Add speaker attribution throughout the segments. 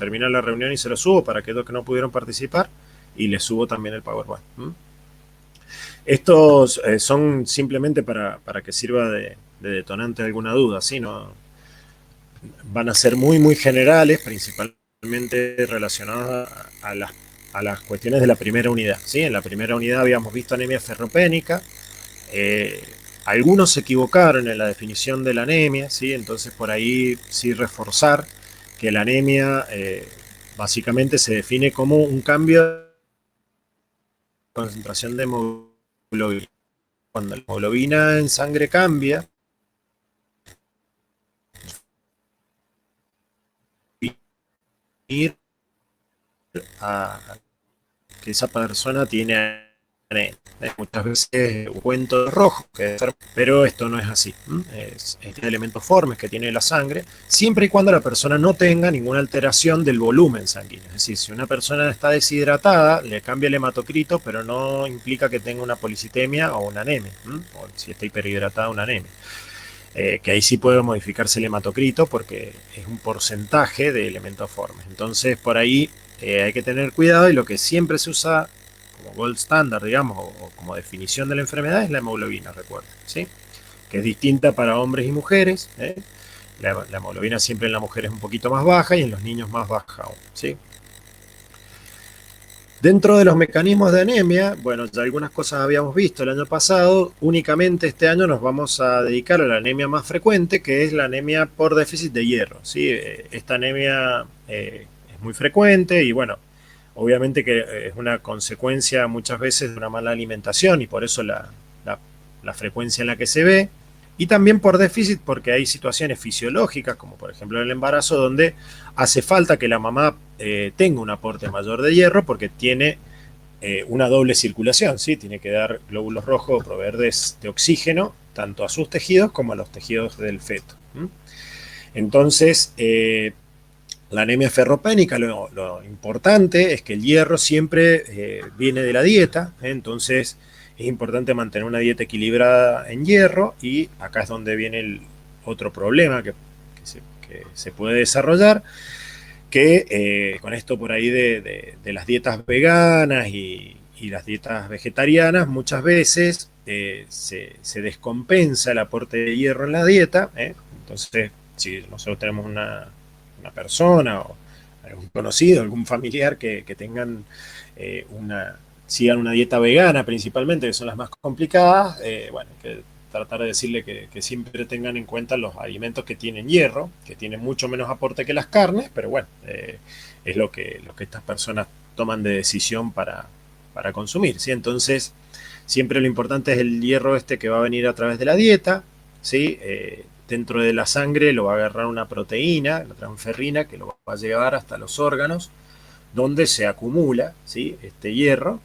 Speaker 1: termina la reunión y se lo subo para aquellos que no pudieron participar y les subo también el PowerPoint. Estos son simplemente para que sirva de detonante alguna duda, ¿sí? No, van a ser muy generales, principalmente relacionados a las cuestiones de la primera unidad, ¿sí? En la primera unidad habíamos visto anemia ferropénica. Algunos se equivocaron en la definición de la anemia, ¿sí? Entonces por ahí sí reforzar que la anemia básicamente se define como un cambio de concentración de hemoglobina. Cuando la hemoglobina en sangre cambia, ir a que esa persona tiene anemia. Muchas veces un cuento rojo, pero esto no es así. Es elementos formes que tiene la sangre, siempre y cuando la persona no tenga ninguna alteración del volumen sanguíneo. Es decir, si una persona está deshidratada, le cambia el hematocrito, pero no implica que tenga una policitemia o una anemia, o si está hiperhidratada, una anemia. Que ahí sí puede modificarse el hematocrito porque es un porcentaje de elementos formes. Entonces, por ahí hay que tener cuidado, y lo que siempre se usa como gold standard, digamos, o como definición de la enfermedad es la hemoglobina, recuerden, ¿sí? Que es distinta para hombres y mujeres. La hemoglobina siempre en la mujer es un poquito más baja y en los niños más baja aún, ¿sí? Dentro de los mecanismos de anemia, bueno, ya algunas cosas habíamos visto el año pasado. Únicamente este año nos vamos a dedicar a la anemia más frecuente, que es la anemia por déficit de hierro, ¿sí? Esta anemia es muy frecuente y, bueno, obviamente que es una consecuencia muchas veces de una mala alimentación, y por eso la frecuencia en la que se ve. Y también por déficit porque hay situaciones fisiológicas, como por ejemplo el embarazo, donde hace falta que la mamá tenga un aporte mayor de hierro porque tiene una doble circulación, ¿sí? Tiene que dar glóbulos rojos, proveer de oxígeno tanto a sus tejidos como a los tejidos del feto. Entonces, la anemia ferropénica, lo importante es que el hierro siempre viene de la dieta, entonces es importante mantener una dieta equilibrada en hierro, y acá es donde viene el otro problema que se puede desarrollar, que con esto por ahí de las dietas veganas y las dietas vegetarianas, muchas veces se descompensa el aporte de hierro en la dieta. Entonces, si nosotros tenemos una persona o algún conocido, algún familiar que tengan sigan una dieta vegana principalmente, que son las más complicadas, bueno, que tratar de decirle que siempre tengan en cuenta los alimentos que tienen hierro, que tienen mucho menos aporte que las carnes, pero bueno, es lo que estas personas toman de decisión para consumir, ¿sí? Entonces, siempre lo importante es el hierro que va a venir a través de la dieta, ¿sí? Dentro de la sangre lo va a agarrar una proteína, la transferrina, que lo va a llevar hasta los órganos, donde se acumula, ¿sí? Este hierro,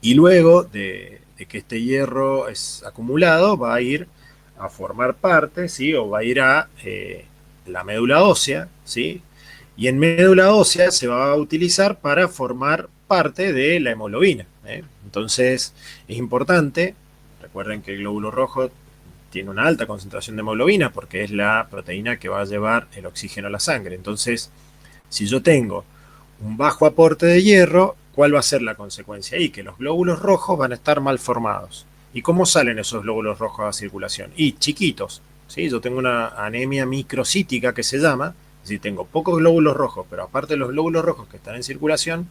Speaker 1: y luego de que este hierro es acumulado, va a ir a formar parte, ¿sí? O va a ir a la médula ósea, ¿sí? Y en médula ósea se va a utilizar para formar parte de la hemoglobina. Entonces es importante, recuerden que el glóbulo rojo tiene una alta concentración de hemoglobina porque es la proteína que va a llevar el oxígeno a la sangre. Entonces, si yo tengo un bajo aporte de hierro, ¿cuál va a ser la consecuencia ahí? Que los glóbulos rojos van a estar mal formados. ¿Y cómo salen esos glóbulos rojos a circulación? Y chiquitos, ¿sí? Yo tengo una anemia microcítica que se llama, es decir, tengo pocos glóbulos rojos, pero aparte de los glóbulos rojos que están en circulación,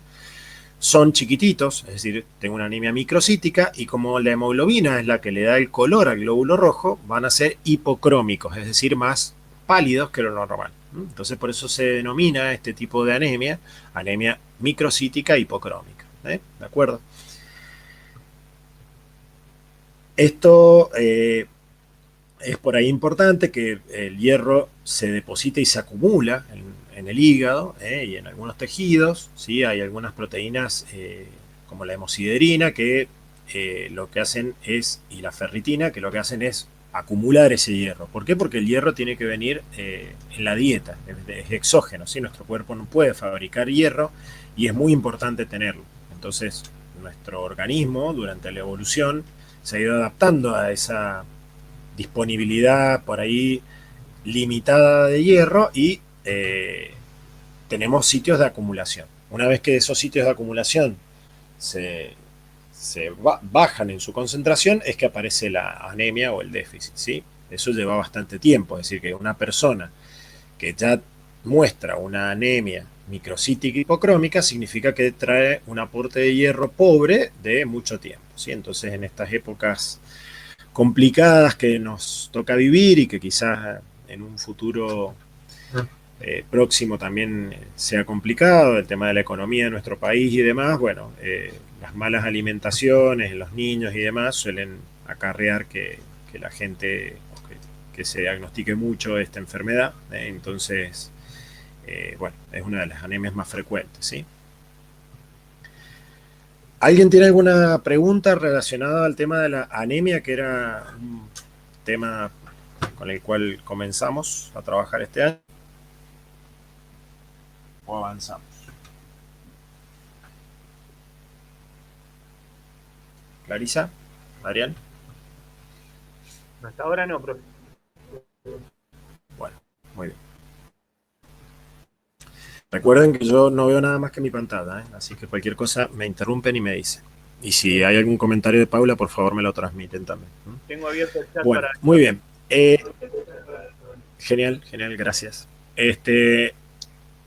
Speaker 1: son chiquititos, es decir, tengo una anemia microcítica, y como la hemoglobina es la que le da el color al glóbulo rojo, van a ser hipocrómicos, es decir, más pálidos que lo normal. Entonces, por eso se denomina este tipo de anemia microcítica hipocrómica. ¿De acuerdo? Esto es por ahí importante, que el hierro se deposita y se acumula en el hígado y en algunos tejidos, ¿sí? Hay algunas proteínas como la hemosiderina que lo que hacen es, y la ferritina, que lo que hacen es acumular ese hierro. ¿Por qué? Porque el hierro tiene que venir en la dieta, es exógeno, ¿sí? Nuestro cuerpo no puede fabricar hierro y es muy importante tenerlo. Entonces, nuestro organismo durante la evolución se ha ido adaptando a esa disponibilidad por ahí limitada de hierro, y tenemos sitios de acumulación. Una vez que esos sitios de acumulación se, bajan en su concentración, es que aparece la anemia o el déficit, ¿sí? Eso lleva bastante tiempo, es decir, que una persona que ya muestra una anemia microcítica hipocrómica significa que trae un aporte de hierro pobre de mucho tiempo, ¿sí? Entonces, en estas épocas complicadas que nos toca vivir y que quizás en un futuro próximo también sea complicado, el tema de la economía de nuestro país y demás, bueno, las malas alimentaciones en los niños y demás suelen acarrear que la gente, que se diagnostique mucho esta enfermedad, entonces, bueno, es una de las anemias más frecuentes, ¿sí? ¿Alguien tiene alguna pregunta relacionada al tema de la anemia, que era un tema con el cual comenzamos a trabajar este año? ¿O avanzamos? ¿Clarisa? ¿Adrián?
Speaker 2: Hasta ahora no, profe.
Speaker 1: Bueno, muy bien. Recuerden que yo no veo nada más que mi pantalla, así que cualquier cosa me interrumpen y me dicen. Y si hay algún comentario de Paula, por favor me lo transmiten también.
Speaker 2: Tengo abierto el chat
Speaker 1: bueno,
Speaker 2: para...
Speaker 1: Muy bien. Genial, genial, gracias.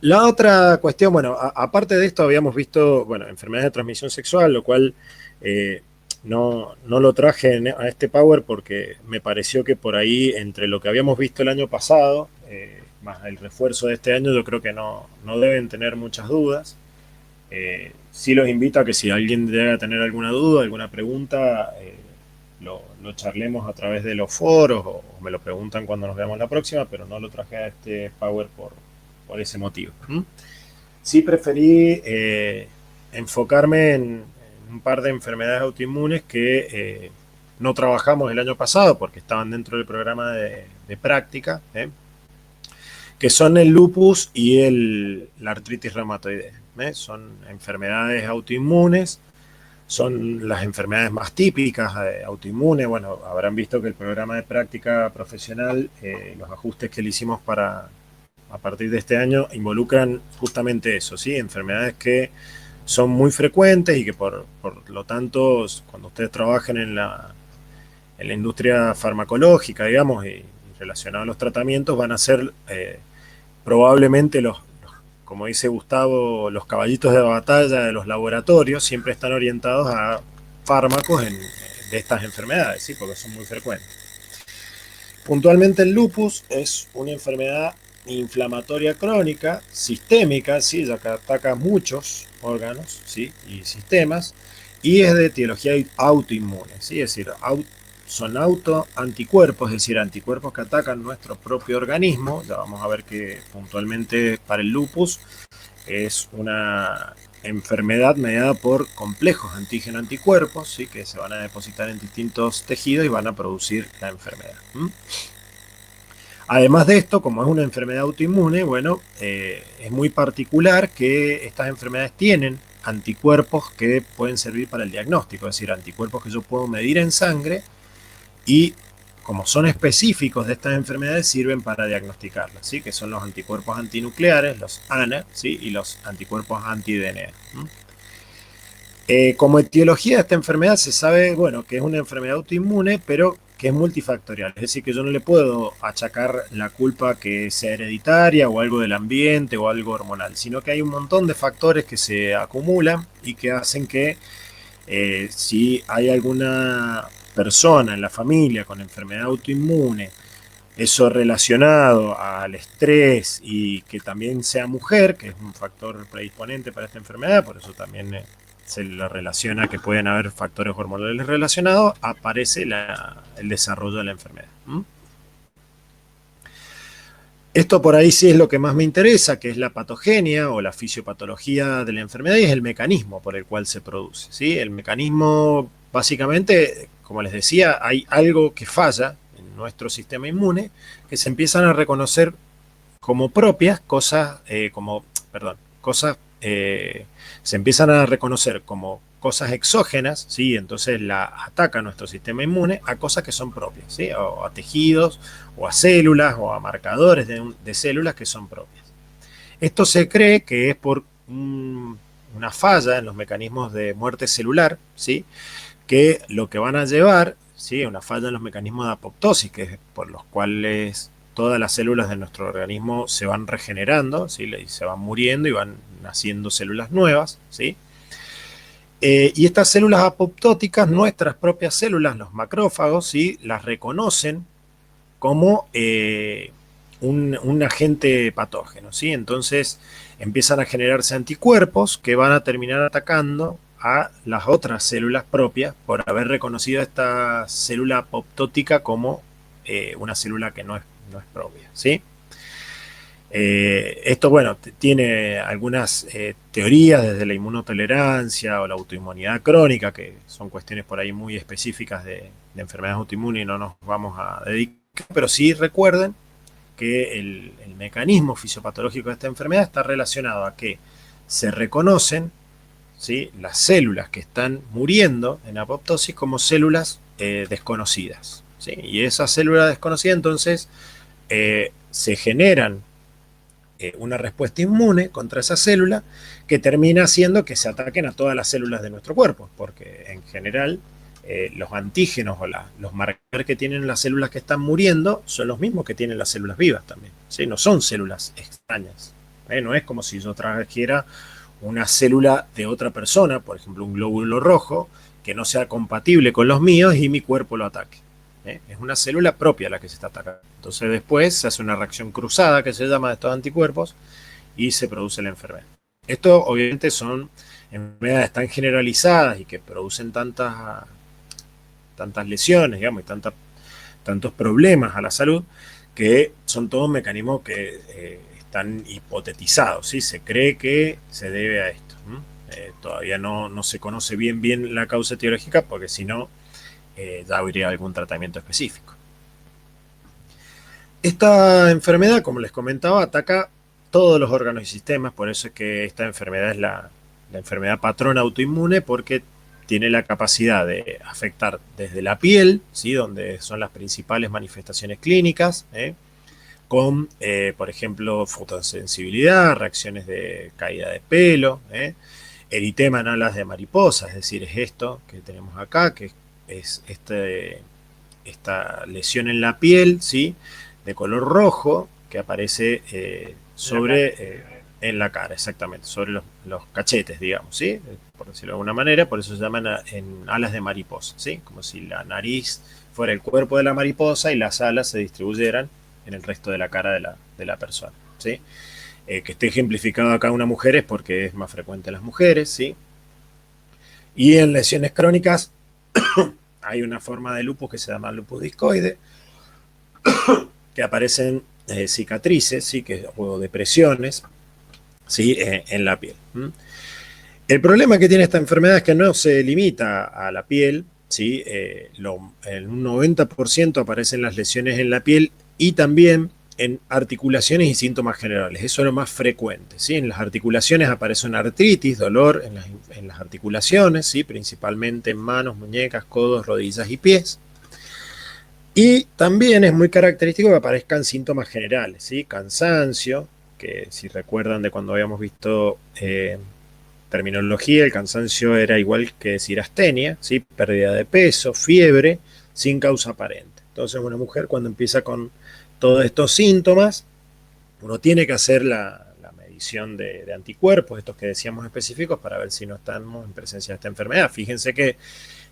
Speaker 1: La otra cuestión, bueno, aparte de esto habíamos visto, bueno, enfermedades de transmisión sexual, lo cual no lo traje a este Power porque me pareció que por ahí, entre lo que habíamos visto el año pasado, más el refuerzo de este año, yo creo que no deben tener muchas dudas. Sí los invito a que si alguien llega a tener alguna duda, alguna pregunta, lo charlemos a través de los foros o me lo preguntan cuando nos veamos la próxima, pero no lo traje a este Power por ese motivo. Sí preferí enfocarme en un par de enfermedades autoinmunes que no trabajamos el año pasado porque estaban dentro del programa de práctica, que son el lupus y la artritis reumatoidea. Son enfermedades autoinmunes, son las enfermedades más típicas autoinmunes. Bueno, habrán visto que el programa de práctica profesional, los ajustes que le hicimos a partir de este año, involucran justamente eso, ¿sí? Enfermedades que son muy frecuentes y que por lo tanto, cuando ustedes trabajen en la industria farmacológica, digamos, y relacionados a los tratamientos, van a ser probablemente como dice Gustavo, los caballitos de batalla de los laboratorios siempre están orientados a fármacos de estas enfermedades, ¿sí? Porque son muy frecuentes. Puntualmente el lupus es una enfermedad inflamatoria crónica, sistémica, ¿sí? Ya que ataca muchos órganos, ¿sí? Y sistemas, y es de etiología autoinmune, ¿sí? Es decir, son autoanticuerpos, es decir, anticuerpos que atacan nuestro propio organismo. Ya vamos a ver que puntualmente para el lupus es una enfermedad mediada por complejos antígeno-anticuerpos, ¿sí? Que se van a depositar en distintos tejidos y van a producir la enfermedad. Además de esto, como es una enfermedad autoinmune, bueno, es muy particular que estas enfermedades tienen anticuerpos que pueden servir para el diagnóstico, es decir, anticuerpos que yo puedo medir en sangre y, como son específicos de estas enfermedades, sirven para diagnosticarlas, ¿sí? Que son los anticuerpos antinucleares, los ANA, ¿sí? Y los anticuerpos anti-DNA. Como etiología de esta enfermedad se sabe, bueno, que es una enfermedad autoinmune, pero que es multifactorial. Es decir, que yo no le puedo achacar la culpa que sea hereditaria o algo del ambiente o algo hormonal, sino que hay un montón de factores que se acumulan y que hacen que si hay alguna persona en la familia con enfermedad autoinmune, eso relacionado al estrés y que también sea mujer, que es un factor predisponente para esta enfermedad, por eso también se le relaciona que pueden haber factores hormonales relacionados, aparece el desarrollo de la enfermedad. Esto por ahí sí es lo que más me interesa, que es la patogenia o la fisiopatología de la enfermedad y es el mecanismo por el cual se produce, ¿sí? El mecanismo, básicamente, como les decía, hay algo que falla en nuestro sistema inmune que se empiezan a reconocer como propias cosas, se empiezan a reconocer como cosas exógenas, ¿sí? Entonces la ataca nuestro sistema inmune a cosas que son propias, ¿sí? O a tejidos, o a células, o a marcadores de células que son propias. Esto se cree que es por una falla en los mecanismos de muerte celular, ¿sí? Que lo que van a llevar, ¿sí? Una falla en los mecanismos de apoptosis, que es por los cuales todas las células de nuestro organismo se van regenerando, ¿sí? Y se van muriendo y van naciendo células nuevas, ¿sí? Y estas células apoptóticas, nuestras propias células, los macrófagos, ¿sí? Las reconocen como un agente patógeno, ¿sí? Entonces empiezan a generarse anticuerpos que van a terminar atacando a las otras células propias por haber reconocido a esta célula apoptótica como una célula que no es propia, ¿sí? Esto, bueno, tiene algunas teorías desde la inmunotolerancia o la autoinmunidad crónica, que son cuestiones por ahí muy específicas de enfermedades autoinmunes y no nos vamos a dedicar, pero sí recuerden que el mecanismo fisiopatológico de esta enfermedad está relacionado a que se reconocen, ¿sí? Las células que están muriendo en apoptosis como células desconocidas, ¿sí? Y esas células desconocidas entonces se generan una respuesta inmune contra esa célula que termina haciendo que se ataquen a todas las células de nuestro cuerpo, porque en general los antígenos o los marcadores que tienen las células que están muriendo son los mismos que tienen las células vivas también, ¿sí? No son células extrañas, no es como si yo trajera una célula de otra persona, por ejemplo un glóbulo rojo, que no sea compatible con los míos y mi cuerpo lo ataque. Es una célula propia la que se está atacando. Entonces después se hace una reacción cruzada que se llama de estos anticuerpos y se produce la enfermedad. Esto obviamente son enfermedades tan generalizadas y que producen tantas lesiones, digamos, y tantos problemas a la salud, que son todos mecanismos que están hipotetizados, ¿sí? Se cree que se debe a esto. Todavía no se conoce bien la causa etiológica, porque si no, ya habría algún tratamiento específico. Esta enfermedad, como les comentaba, ataca todos los órganos y sistemas, por eso es que esta enfermedad es la enfermedad patrón autoinmune, porque tiene la capacidad de afectar desde la piel, ¿sí? Donde son las principales manifestaciones clínicas, con, por ejemplo, fotosensibilidad, reacciones de caída de pelo, eritema en alas de mariposa, es decir, es esto que tenemos acá, que es esta lesión en la piel, ¿sí? De color rojo, que aparece en la cara, exactamente, sobre los cachetes, digamos, ¿sí? Por decirlo de alguna manera, por eso se llaman en alas de mariposa, ¿sí? Como si la nariz fuera el cuerpo de la mariposa y las alas se distribuyeran en el resto de la cara de la persona, ¿sí? Que esté ejemplificado acá en una mujer es porque es más frecuente en las mujeres, ¿sí? Y en lesiones crónicas hay una forma de lupus que se llama lupus discoide, que aparecen cicatrices, ¿sí? O depresiones, ¿sí? En la piel. El problema que tiene esta enfermedad es que no se limita a la piel, ¿sí? En un 90% aparecen las lesiones en la piel y también en articulaciones y síntomas generales. Eso es lo más frecuente, ¿sí? En las articulaciones aparece una artritis, dolor en las articulaciones, ¿sí? Principalmente en manos, muñecas, codos, rodillas y pies. Y también es muy característico que aparezcan síntomas generales, ¿sí? Cansancio, que si recuerdan de cuando habíamos visto terminología, el cansancio era igual que decir astenia, ¿sí? Pérdida de peso, fiebre, sin causa aparente. Entonces una mujer cuando empieza con todos estos síntomas, uno tiene que hacer la medición de anticuerpos, estos que decíamos específicos, para ver si no estamos en presencia de esta enfermedad. Fíjense que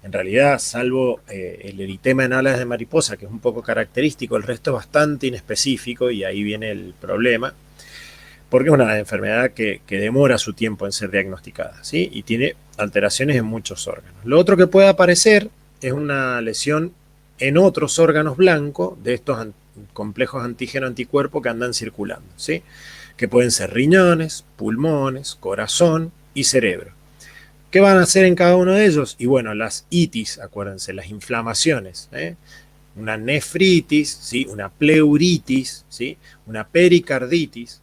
Speaker 1: en realidad, salvo el eritema en alas de mariposa, que es un poco característico, el resto es bastante inespecífico y ahí viene el problema, porque es una enfermedad que demora su tiempo en ser diagnosticada, ¿sí? Y tiene alteraciones en muchos órganos. Lo otro que puede aparecer es una lesión en otros órganos blancos de estos complejos antígeno-anticuerpo que andan circulando, ¿sí? Que pueden ser riñones, pulmones, corazón y cerebro. ¿Qué van a hacer en cada uno de ellos? Y bueno, las itis, acuérdense, las inflamaciones, una nefritis, ¿sí? Una pleuritis, ¿sí? Una pericarditis.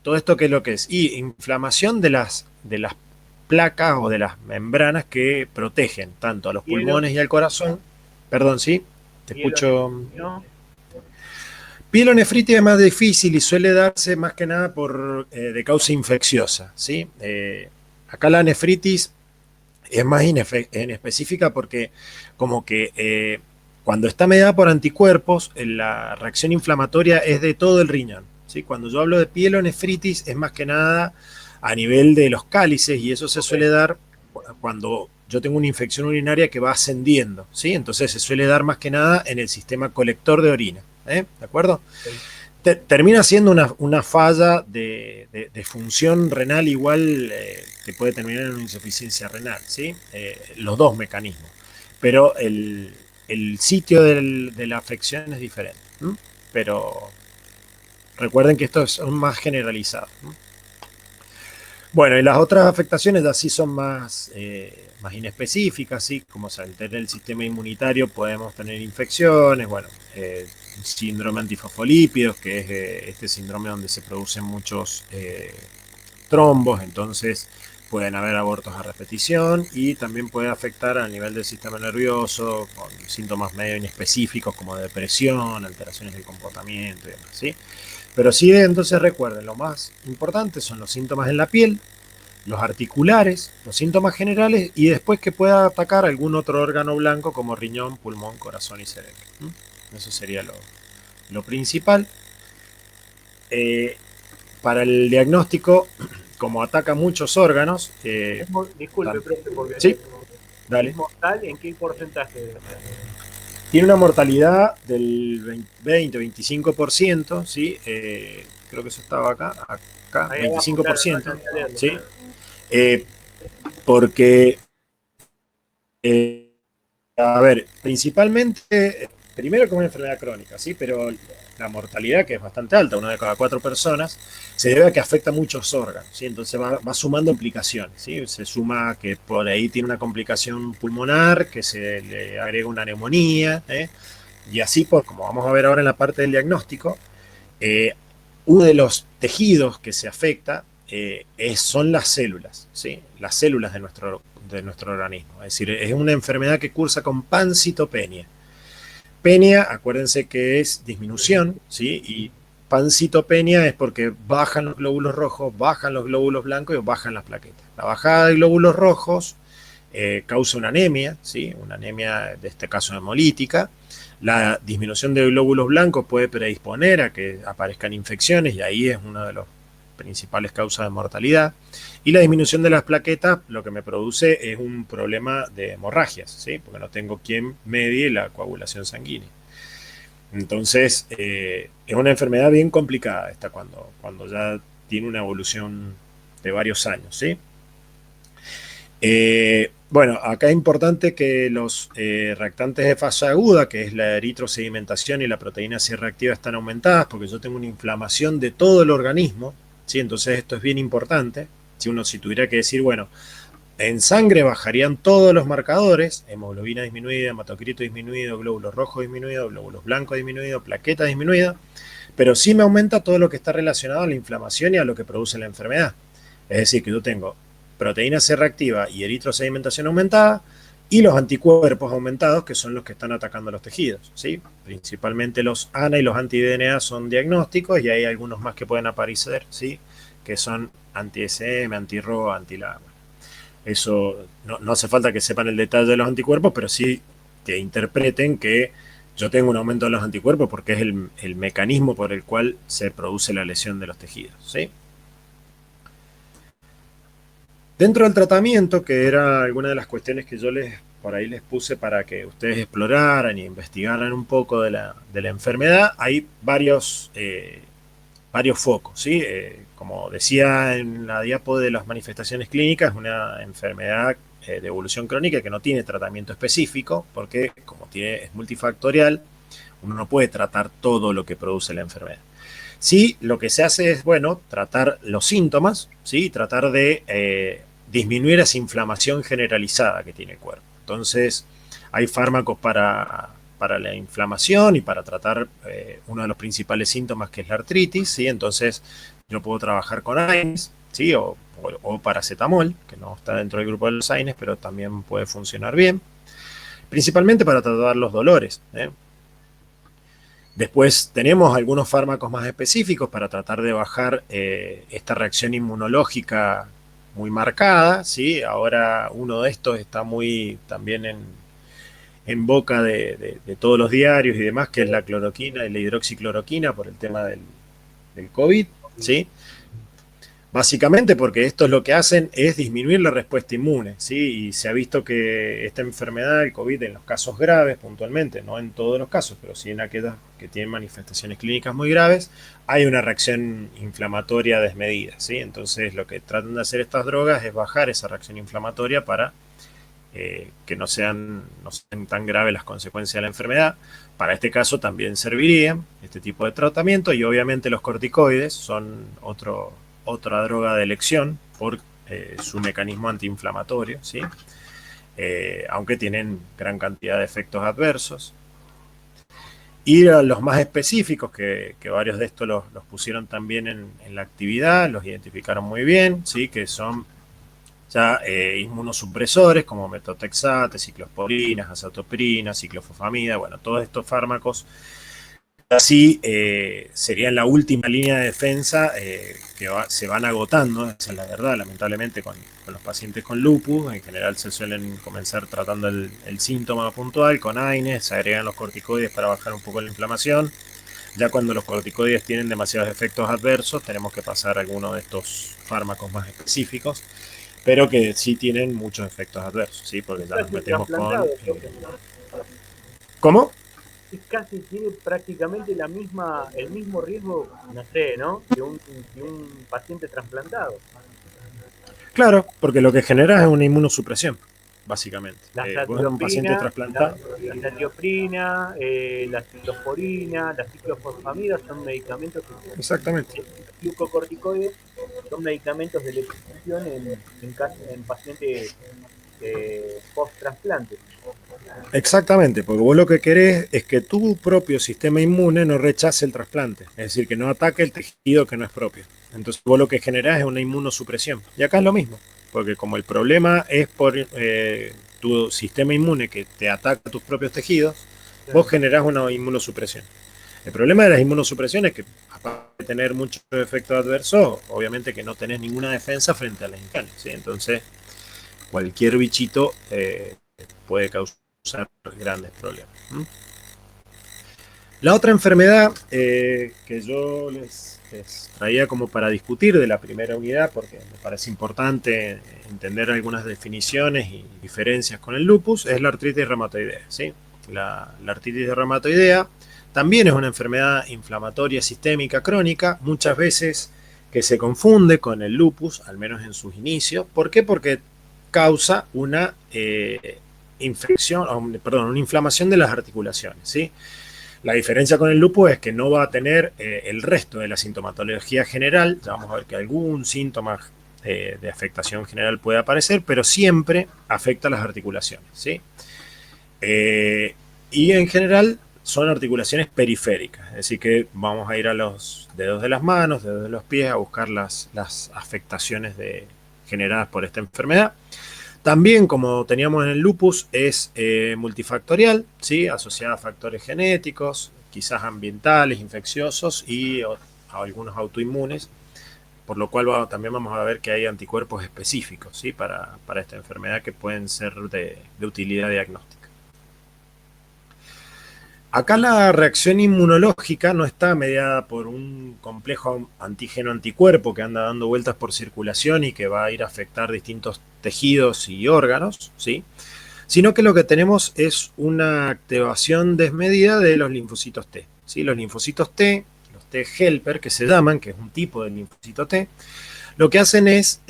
Speaker 1: Todo esto, ¿qué es lo que es? Y inflamación de las placas o de las membranas que protegen tanto a los pulmones y al corazón. Perdón, ¿sí? Te escucho. Pielonefritis es más difícil y suele darse más que nada de causa infecciosa, ¿sí? Acá la nefritis es más específica porque como que cuando está mediada por anticuerpos, la reacción inflamatoria es de todo el riñón, ¿sí? Cuando yo hablo de pielonefritis es más que nada a nivel de los cálices y eso se suele dar cuando yo tengo una infección urinaria que va ascendiendo, ¿sí? Entonces se suele dar más que nada en el sistema colector de orina, ¿de acuerdo?
Speaker 2: Sí.
Speaker 1: Termina siendo una falla de función renal igual que puede terminar en una insuficiencia renal, ¿sí? Los dos mecanismos. Pero el sitio de la afección es diferente. ¿m? Pero recuerden que esto es más generalizado. ¿m? Bueno, y las otras afectaciones así son más inespecíficas, ¿sí? Como se altera el sistema inmunitario, podemos tener infecciones, bueno, síndrome antifosfolípidos, que es este síndrome donde se producen muchos trombos, entonces pueden haber abortos a repetición y también puede afectar a nivel del sistema nervioso con síntomas medio inespecíficos como depresión, alteraciones del comportamiento y demás, ¿sí? Pero sí, entonces recuerden, lo más importante son los síntomas en la piel, los articulares, los síntomas generales y después que pueda atacar algún otro órgano blanco como riñón, pulmón, corazón y cerebro. Eso sería lo principal. Para el diagnóstico, como ataca muchos órganos...
Speaker 2: Disculpe, profe, porque
Speaker 1: sí, dale.
Speaker 2: ¿es mortal? ¿En qué porcentaje?
Speaker 1: Tiene una mortalidad del 20-25%, ¿sí? Creo que eso estaba acá, 25%, ¿sí? Porque, a ver, principalmente, primero como una enfermedad crónica, ¿sí? Pero la mortalidad, que es bastante alta, una de cada 4 personas, se debe a que afecta muchos órganos, ¿sí? Entonces va sumando implicaciones, ¿sí? Se suma que por ahí tiene una complicación pulmonar, que se le agrega una neumonía, y así, como vamos a ver ahora en la parte del diagnóstico, uno de los tejidos que se afecta son las células, ¿sí? Las células de nuestro organismo. Es decir, es una enfermedad que cursa con pancitopenia. Penia, acuérdense que es disminución, ¿sí? Y pancitopenia es porque bajan los glóbulos rojos, bajan los glóbulos blancos y bajan las plaquetas. La bajada de glóbulos rojos causa una anemia, ¿sí? Una anemia, de este caso, hemolítica. La disminución de glóbulos blancos puede predisponer a que aparezcan infecciones y ahí es una de las principales causas de mortalidad. Y la disminución de las plaquetas lo que me produce es un problema de hemorragias, ¿sí? Porque no tengo quien medie la coagulación sanguínea. Entonces, es una enfermedad bien complicada esta cuando ya tiene una evolución de varios años, ¿sí? Bueno, acá es importante que los reactantes de fase aguda, que es la eritrosedimentación y la proteína C reactiva, están aumentadas porque yo tengo una inflamación de todo el organismo, ¿sí? Entonces esto es bien importante. Si tuviera que decir, bueno, en sangre bajarían todos los marcadores, hemoglobina disminuida, hematocrito disminuido, glóbulos rojos disminuidos, glóbulos blancos disminuidos, plaqueta disminuida, pero sí me aumenta todo lo que está relacionado a la inflamación y a lo que produce la enfermedad. Es decir, que yo tengo proteína C reactiva y eritrosedimentación aumentada y los anticuerpos aumentados, que son los que están atacando los tejidos, ¿sí? Principalmente los ANA y los anti-DNA son diagnósticos y hay algunos más que pueden aparecer, ¿sí? Que son anti-SM, anti-RO, anti-LA. Eso no hace falta que sepan el detalle de los anticuerpos, pero sí que interpreten que yo tengo un aumento de los anticuerpos porque es el mecanismo por el cual se produce la lesión de los tejidos, ¿sí? Dentro del tratamiento, que era alguna de las cuestiones que yo por ahí les puse para que ustedes exploraran y investigaran un poco de la enfermedad, hay varios focos, ¿sí? Como decía en la diapo de las manifestaciones clínicas, es una enfermedad de evolución crónica que no tiene tratamiento específico, porque como es multifactorial, uno no puede tratar todo lo que produce la enfermedad. Sí, lo que se hace es, bueno, tratar los síntomas, ¿sí? Tratar de disminuir esa inflamación generalizada que tiene el cuerpo. Entonces, hay fármacos para la inflamación y para tratar uno de los principales síntomas que es la artritis, ¿sí? Entonces, yo puedo trabajar con AINES, ¿sí? O paracetamol, que no está dentro del grupo de los AINES, pero también puede funcionar bien. Principalmente para tratar los dolores, Después tenemos algunos fármacos más específicos para tratar de bajar esta reacción inmunológica muy marcada, ¿sí? Ahora uno de estos está muy también en boca de todos los diarios y demás, que es la cloroquina y la hidroxicloroquina por el tema del COVID, ¿sí? Básicamente porque esto es lo que hacen es disminuir la respuesta inmune, ¿sí? Y se ha visto que esta enfermedad, el COVID, en los casos graves puntualmente, no en todos los casos, pero sí en aquellas que tienen manifestaciones clínicas muy graves, hay una reacción inflamatoria desmedida, ¿sí? Entonces lo que tratan de hacer estas drogas es bajar esa reacción inflamatoria para que no sean tan graves las consecuencias de la enfermedad. Para este caso también serviría este tipo de tratamiento y obviamente los corticoides son otra droga de elección por su mecanismo antiinflamatorio, ¿sí? Aunque tienen gran cantidad de efectos adversos. Y los más específicos, que varios de estos los pusieron también en la actividad, los identificaron muy bien, ¿sí? Que son ya inmunosupresores como metotrexate, ciclosporinas, azathioprina, ciclofosfamida, bueno, todos estos fármacos así serían la última línea de defensa se van agotando, esa es la verdad, lamentablemente con los pacientes con lupus, en general se suelen comenzar tratando el síntoma puntual con AINES, se agregan los corticoides para bajar un poco la inflamación. Ya cuando los corticoides tienen demasiados efectos adversos, tenemos que pasar a alguno de estos fármacos más específicos, pero que sí tienen muchos efectos adversos, ¿sí? Porque ya nos metemos con... ¿Cómo?
Speaker 2: Casi tiene prácticamente el mismo riesgo, no sé, ¿no? Que un paciente trasplantado.
Speaker 1: Claro, porque lo que genera es una inmunosupresión, básicamente.
Speaker 2: La
Speaker 1: Vos en un paciente trasplantado...
Speaker 2: la satioprina, la ciclosporina, la ciclofosfamida son medicamentos que
Speaker 1: Exactamente.
Speaker 2: los glucocorticoides son medicamentos de elección en pacientes post-trasplante.
Speaker 1: Exactamente, porque vos lo que querés es que tu propio sistema inmune no rechace el trasplante, es decir, que no ataque el tejido que no es propio. Entonces vos lo que generás es una inmunosupresión. Y acá es lo mismo, porque como el problema es por tu sistema inmune que te ataca tus propios tejidos, vos generás una inmunosupresión. El problema de las inmunosupresiones es que, aparte de tener muchos efectos adversos, obviamente que no tenés ninguna defensa frente a las infecciones, ¿sí? Entonces, cualquier bichito puede causar grandes problemas. La otra enfermedad que yo les traía como para discutir de la primera unidad, porque me parece importante entender algunas definiciones y diferencias con el lupus, es la artritis reumatoidea, ¿sí? La artritis reumatoidea también es una enfermedad inflamatoria sistémica crónica, muchas veces que se confunde con el lupus, al menos en sus inicios. ¿Por qué? Porque causa una una inflamación de las articulaciones, ¿sí? La diferencia con el lupus es que no va a tener el resto de la sintomatología general. Ya vamos a ver que algún síntoma de afectación general puede aparecer, pero siempre afecta las articulaciones, ¿sí? Y en general son articulaciones periféricas, es decir que vamos a ir a los dedos de las manos, dedos de los pies, a buscar las afectaciones generadas por esta enfermedad. También, como teníamos en el lupus, es multifactorial, ¿sí? Asociada a factores genéticos, quizás ambientales, infecciosos y a algunos autoinmunes, por lo cual también vamos a ver que hay anticuerpos específicos, ¿sí? para esta enfermedad que pueden ser de utilidad diagnóstica. Acá la reacción inmunológica no está mediada por un complejo antígeno-anticuerpo que anda dando vueltas por circulación y que va a ir a afectar distintos tejidos y órganos, ¿sí? Sino que lo que tenemos es una activación desmedida de los linfocitos T, ¿sí? Los linfocitos T, los T helper que se llaman, que es un tipo de linfocito T, lo que hacen es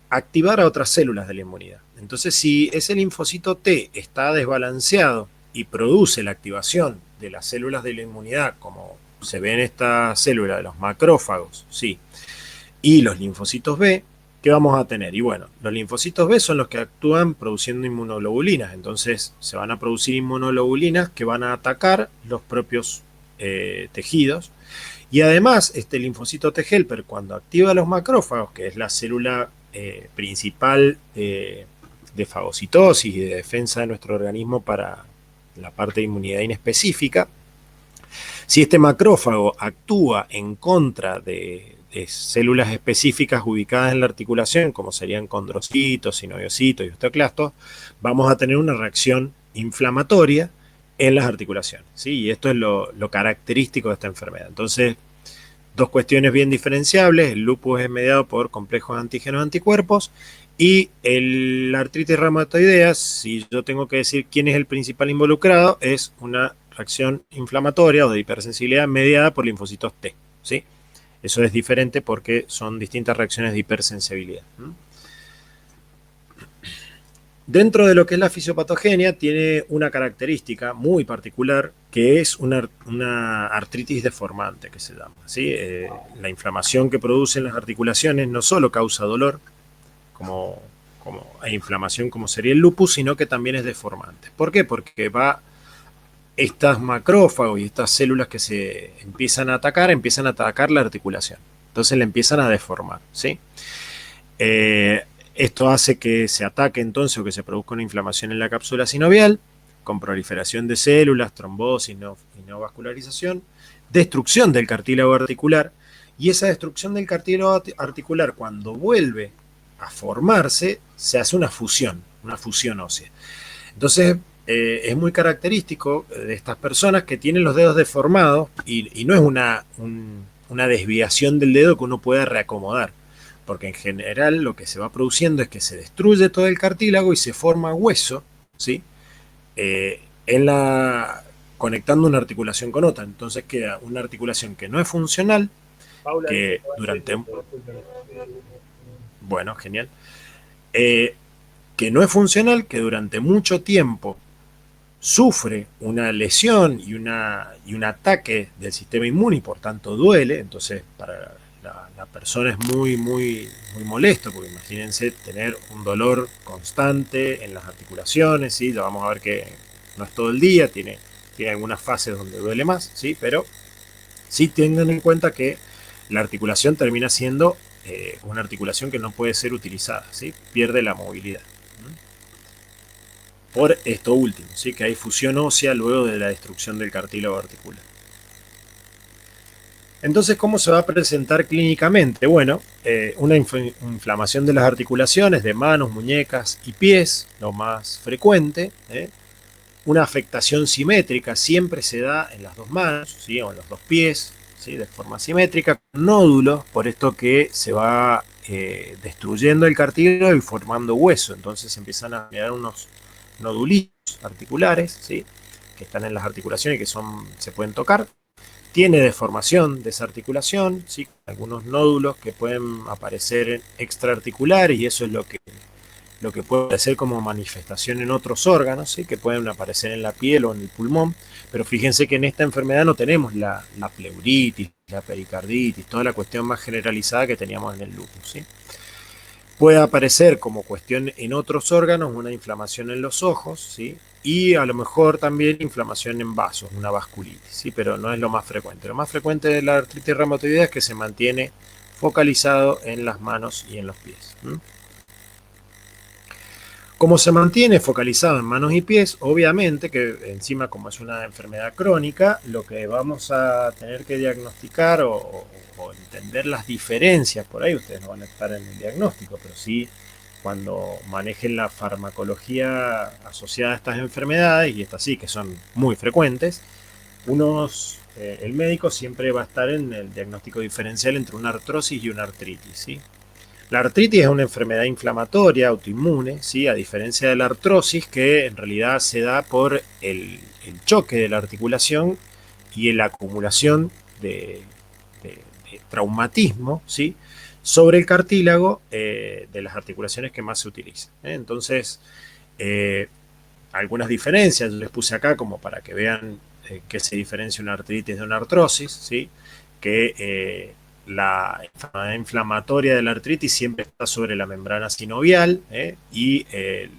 Speaker 1: activar a otras células de la inmunidad. Entonces, si ese linfocito T está desbalanceado y produce la activación de las células de la inmunidad, como se ve en esta célula de los macrófagos, ¿sí? Y los linfocitos B, ¿qué vamos a tener? Y bueno, los linfocitos B son los que actúan produciendo inmunoglobulinas, entonces se van a producir inmunoglobulinas que van a atacar los propios tejidos. Y además, este linfocito T helper, cuando activa los macrófagos, que es la célula principal de fagocitosis y de defensa de nuestro organismo para la parte de inmunidad inespecífica, Si este macrófago actúa en contra de células específicas ubicadas en la articulación, como serían condrocitos, sinoviocitos y osteoclastos, vamos a tener una reacción inflamatoria en las articulaciones, ¿sí? Y esto es lo característico de esta enfermedad. Entonces, dos cuestiones bien diferenciables: el lupus es mediado por complejos antígenos anticuerpos, y la artritis reumatoidea, si yo tengo que decir quién es el principal involucrado, es una reacción inflamatoria o de hipersensibilidad mediada por linfocitos T, ¿sí? Eso es diferente porque son distintas reacciones de hipersensibilidad. Dentro de lo que es la fisiopatogenia, tiene una característica muy particular, que es una artritis deformante, que se llama, ¿sí? La inflamación que producen las articulaciones no solo causa dolor, e inflamación como sería el lupus, sino que también es deformante. ¿Por qué? Porque estas macrófagos y estas células que se empiezan a atacar la articulación. Entonces la empiezan a deformar, ¿sí? Esto hace que se ataque entonces, o que se produzca una inflamación en la cápsula sinovial, con proliferación de células, trombosis y neovascularización, destrucción del cartílago articular, y esa destrucción del cartílago articular, cuando vuelve a formarse, se hace una fusión ósea. Entonces, es muy característico de estas personas que tienen los dedos deformados, y no es una desviación del dedo que uno pueda reacomodar, porque en general lo que se va produciendo es que se destruye todo el cartílago y se forma hueso, ¿sí? Conectando una articulación con otra. Entonces queda una articulación que no es funcional,
Speaker 2: Paula,
Speaker 1: que durante... Bueno, genial. Que no es funcional, que durante mucho tiempo sufre una lesión y un ataque del sistema inmune, y por tanto duele. Entonces para la persona es muy, muy, muy molesto, porque imagínense tener un dolor constante en las articulaciones, ¿sí? Ya vamos a ver que no es todo el día, tiene algunas fases donde duele más, ¿sí? Pero sí tengan en cuenta que la articulación termina siendo una articulación que no puede ser utilizada, ¿sí? Pierde la movilidad. Por esto último, ¿sí? Que hay fusión ósea luego de la destrucción del cartílago articular. Entonces, ¿cómo se va a presentar clínicamente? Bueno, una inflamación de las articulaciones, de manos, muñecas y pies, lo más frecuente. Una afectación simétrica siempre se da en las dos manos, ¿sí? O en los dos pies, ¿sí? De forma simétrica, con nódulos, por esto que se va destruyendo el cartílago y formando hueso. Entonces empiezan a crear unos nodulitos articulares, ¿sí? Que están en las articulaciones y que se pueden tocar. Tiene deformación de esa articulación, ¿sí? Algunos nódulos que pueden aparecer extraarticulares, y eso es lo que puede aparecer como manifestación en otros órganos, ¿sí? Que pueden aparecer en la piel o en el pulmón. Pero fíjense que en esta enfermedad no tenemos la pleuritis, la pericarditis, toda la cuestión más generalizada que teníamos en el lupus, ¿sí? Puede aparecer como cuestión en otros órganos, una inflamación en los ojos, ¿sí? Y a lo mejor también inflamación en vasos, una vasculitis, ¿sí? Pero no es lo más frecuente. Lo más frecuente de la artritis reumatoidea es que se mantiene focalizado en las manos y en los pies. Como se mantiene focalizado en manos y pies, obviamente que encima, como es una enfermedad crónica, lo que vamos a tener que diagnosticar o entender las diferencias, por ahí ustedes no van a estar en el diagnóstico, pero sí cuando manejen la farmacología asociada a estas enfermedades, y estas sí que son muy frecuentes, el médico siempre va a estar en el diagnóstico diferencial entre una artrosis y una artritis, ¿sí? La artritis es una enfermedad inflamatoria, autoinmune, ¿sí? A diferencia de la artrosis, que en realidad se da por el choque de la articulación y la acumulación de traumatismo, ¿sí? Sobre el cartílago de las articulaciones que más se utilizan. Entonces, algunas diferencias les puse acá como para que vean qué se diferencia una artritis de una artrosis, ¿sí? Que la enfermedad inflamatoria de la artritis siempre está sobre la membrana sinovial, y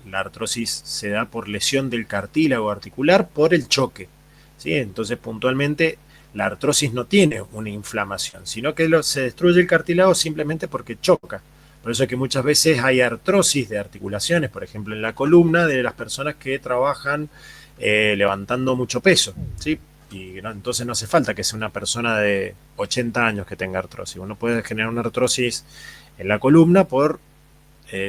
Speaker 1: la artrosis se da por lesión del cartílago articular por el choque, ¿sí? Entonces, puntualmente, la artrosis no tiene una inflamación, sino que se destruye el cartílago simplemente porque choca. Por eso es que muchas veces hay artrosis de articulaciones, por ejemplo en la columna, de las personas que trabajan levantando mucho peso, ¿sí? y no, entonces no hace falta que sea una persona de 80 años que tenga artrosis. Uno puede generar una artrosis en la columna por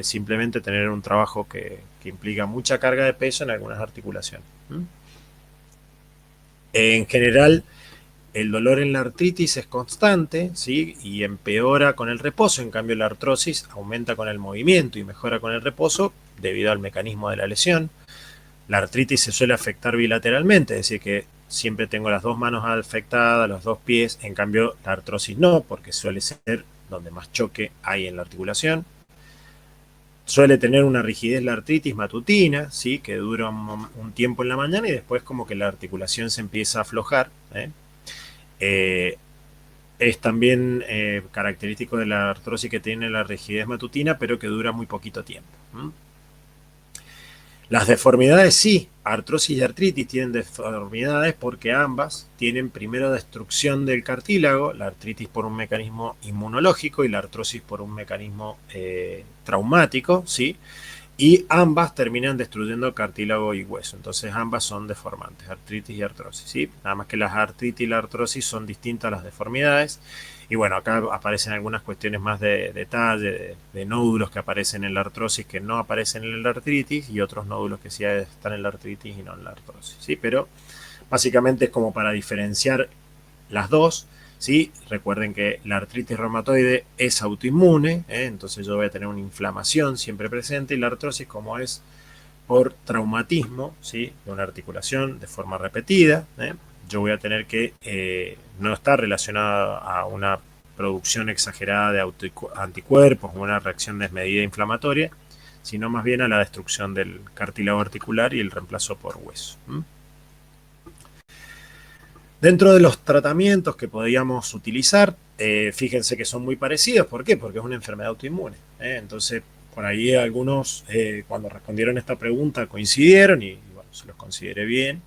Speaker 1: simplemente tener un trabajo que implica mucha carga de peso en algunas articulaciones. En general, el dolor en la artritis es constante, ¿sí? Y empeora con el reposo. En cambio, la artrosis aumenta con el movimiento y mejora con el reposo debido al mecanismo de la lesión. La artritis se suele afectar bilateralmente, es decir, que siempre tengo las dos manos afectadas, los dos pies. En cambio, la artrosis no, porque suele ser donde más choque hay en la articulación. Suele tener una rigidez la artritis matutina, ¿sí? Que dura un tiempo en la mañana y después como que la articulación se empieza a aflojar. Es también característico de la artrosis que tiene la rigidez matutina, pero que dura muy poquito tiempo. Las deformidades sí, artrosis y artritis tienen deformidades porque ambas tienen primero destrucción del cartílago, la artritis por un mecanismo inmunológico y la artrosis por un mecanismo traumático, ¿sí? Y ambas terminan destruyendo cartílago y hueso. Entonces ambas son deformantes, artritis y artrosis, ¿sí? Nada más que las artritis y la artrosis son distintas a las deformidades. Y bueno, acá aparecen algunas cuestiones más de detalle, de nódulos que aparecen en la artrosis que no aparecen en la artritis y otros nódulos que sí están en la artritis y no en la artrosis, ¿sí? Pero básicamente es como para diferenciar las dos. ¿Sí? Recuerden que la artritis reumatoide es autoinmune, entonces yo voy a tener una inflamación siempre presente, y la artrosis, como es por traumatismo, ¿sí? De una articulación de forma repetida, yo voy a tener que no estar relacionada a una producción exagerada de anticuerpos o una reacción desmedida inflamatoria, sino más bien a la destrucción del cartílago articular y el reemplazo por hueso. Dentro de los tratamientos que podríamos utilizar, fíjense que son muy parecidos. ¿Por qué? Porque es una enfermedad autoinmune. Entonces, por ahí algunos, cuando respondieron esta pregunta, coincidieron y bueno, se los consideré bien.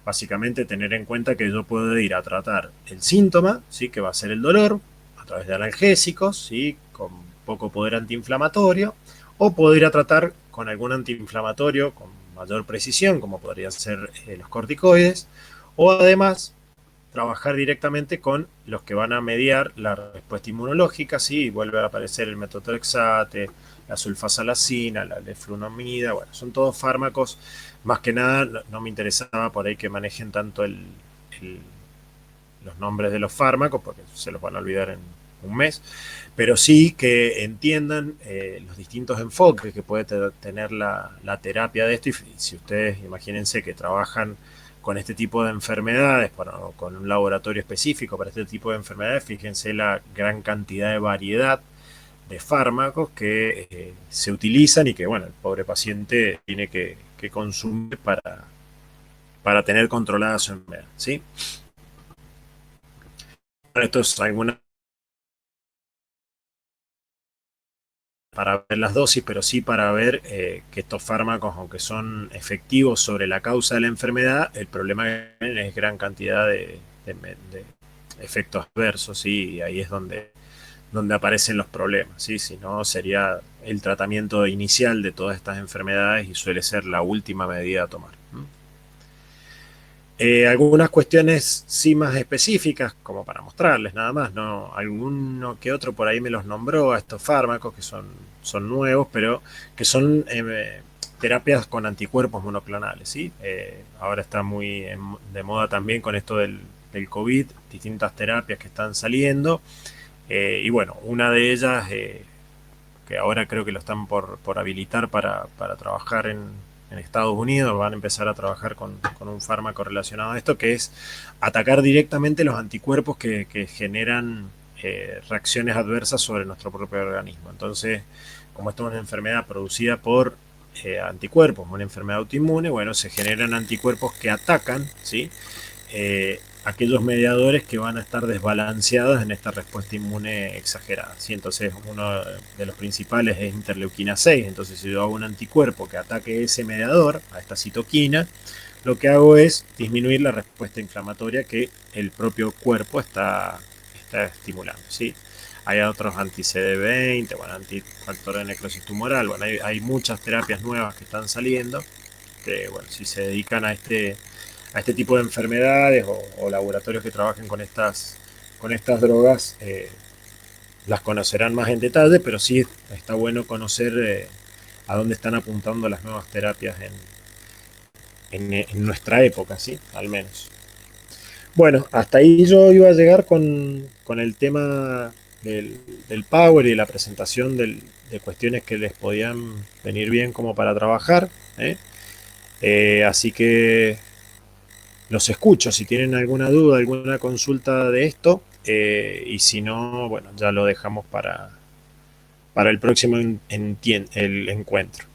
Speaker 1: Básicamente, tener en cuenta que yo puedo ir a tratar el síntoma, ¿sí? Que va a ser el dolor, a través de analgésicos, ¿sí? Con poco poder antiinflamatorio, o puedo ir a tratar con algún antiinflamatorio con mayor precisión, como podrían ser los corticoides, o además trabajar directamente con los que van a mediar la respuesta inmunológica, ¿sí? Vuelve a aparecer el metotrexate, la sulfasalacina, la leflunomida, bueno, son todos fármacos. Más que nada, no me interesaba por ahí que manejen tanto los nombres de los fármacos, porque se los van a olvidar en un mes, pero sí que entiendan los distintos enfoques que puede tener la terapia de esto. Y si ustedes imagínense que trabajan con este tipo de enfermedades, con un laboratorio específico para este tipo de enfermedades, fíjense la gran cantidad de variedad de fármacos que se utilizan y que, bueno, el pobre paciente tiene que consumir para tener controlada su enfermedad, ¿sí? Esto es alguna para ver las dosis, pero sí para ver que estos fármacos, aunque son efectivos sobre la causa de la enfermedad, el problema que tienen es gran cantidad de efectos adversos, ¿sí? Y ahí es donde aparecen los problemas, ¿sí? Si no, sería el tratamiento inicial de todas estas enfermedades y suele ser la última medida a tomar. Algunas cuestiones sí más específicas, como para mostrarles nada más, ¿no? Alguno que otro por ahí me los nombró a estos fármacos que son nuevos, pero que son terapias con anticuerpos monoclonales, ¿sí? Ahora está muy de moda también con esto del COVID, distintas terapias que están saliendo. Y bueno, una de ellas, que ahora creo que lo están por habilitar para trabajar en Estados Unidos, van a empezar a trabajar con un fármaco relacionado a esto, que es atacar directamente los anticuerpos que generan reacciones adversas sobre nuestro propio organismo. Entonces, como esto es una enfermedad producida por anticuerpos, una enfermedad autoinmune, bueno, se generan anticuerpos que atacan, ¿sí? Aquellos mediadores que van a estar desbalanceados en esta respuesta inmune exagerada, ¿sí? Entonces uno de los principales es interleuquina 6, entonces si yo hago un anticuerpo que ataque ese mediador, a esta citoquina, lo que hago es disminuir la respuesta inflamatoria que el propio cuerpo está estimulando, ¿sí? Hay otros anti-CD20, bueno, antifactor de necrosis tumoral, bueno, hay muchas terapias nuevas que están saliendo, que bueno, si se dedican a a este tipo de enfermedades o laboratorios que trabajen con estas drogas las conocerán más en detalle, pero sí está bueno conocer a dónde están apuntando las nuevas terapias en nuestra época, ¿sí? Al menos. Bueno, hasta ahí yo iba a llegar con el tema del Power y la presentación de cuestiones que les podían venir bien como para trabajar. ¿Eh? Así que los escucho si tienen alguna duda, alguna consulta de esto. Y si no, bueno, ya lo dejamos para el próximo el encuentro.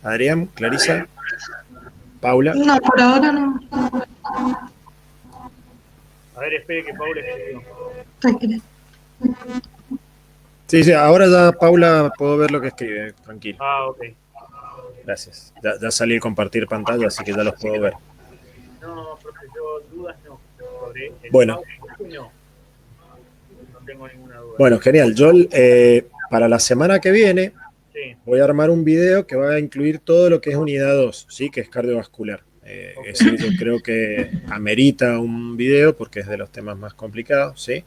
Speaker 1: Adrián, Clarisa, Paula.
Speaker 3: No, por ahora no.
Speaker 2: A ver, espere que Paula escribió.
Speaker 3: Tranquila.
Speaker 1: Sí, sí, ahora ya Paula puedo ver lo que escribe, tranquilo.
Speaker 2: Ah, ok.
Speaker 1: Gracias. Ya salí a compartir pantalla, así que ya los puedo ver.
Speaker 2: No, profe, yo dudas no. Sobre el
Speaker 1: Bueno.
Speaker 2: no. No tengo ninguna duda.
Speaker 1: Bueno, genial. Yo para la semana que viene
Speaker 2: Sí.
Speaker 1: voy a armar un video que va a incluir todo lo que es unidad 2, ¿sí? Que es cardiovascular.
Speaker 2: Okay.
Speaker 1: Ese yo creo que amerita un video porque es de los temas más complicados, ¿sí?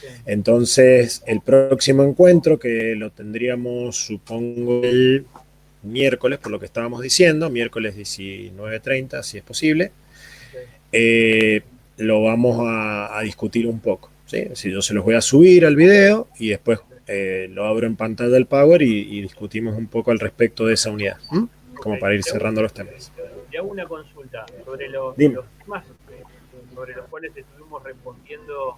Speaker 2: Sí.
Speaker 1: Entonces, el próximo encuentro, que lo tendríamos, supongo, el miércoles, por lo que estábamos diciendo, miércoles 19:30, si es posible, lo vamos a discutir un poco. ¿Sí? Si yo se los voy a subir al video y después lo abro en pantalla del Power y discutimos un poco al respecto de esa unidad, como para ir cerrando los temas.
Speaker 2: Y hago una consulta sobre los temas sobre los cuales estuvimos respondiendo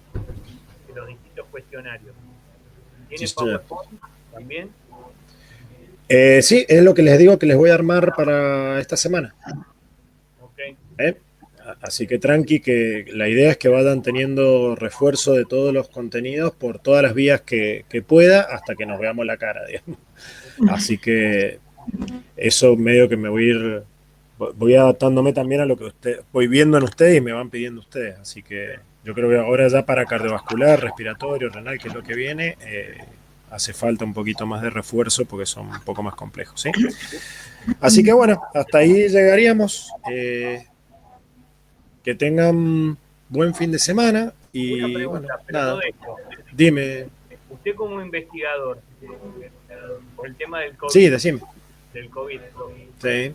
Speaker 2: en los distintos cuestionarios. ¿Tiene
Speaker 1: Sí,
Speaker 2: PowerPoint también?
Speaker 1: Sí, es lo que les digo que les voy a armar para esta semana.
Speaker 2: Okay.
Speaker 1: Así que tranqui, que la idea es que vayan teniendo refuerzo de todos los contenidos por todas las vías que pueda hasta que nos veamos la cara, digamos. Así que eso medio que me voy adaptándome también a lo que voy viendo en ustedes y me van pidiendo ustedes. Así que yo creo que ahora ya para cardiovascular, respiratorio, renal, que es lo que viene, hace falta un poquito más de refuerzo porque son un poco más complejos, ¿sí? Así que bueno, hasta ahí llegaríamos. Que tengan buen fin de semana y
Speaker 2: una pregunta,
Speaker 1: bueno,
Speaker 2: pero
Speaker 1: nada.
Speaker 2: todo esto.
Speaker 1: Dime.
Speaker 2: Usted como investigador, por el tema del COVID.
Speaker 1: Sí, decime.
Speaker 2: Del COVID.
Speaker 1: Sí.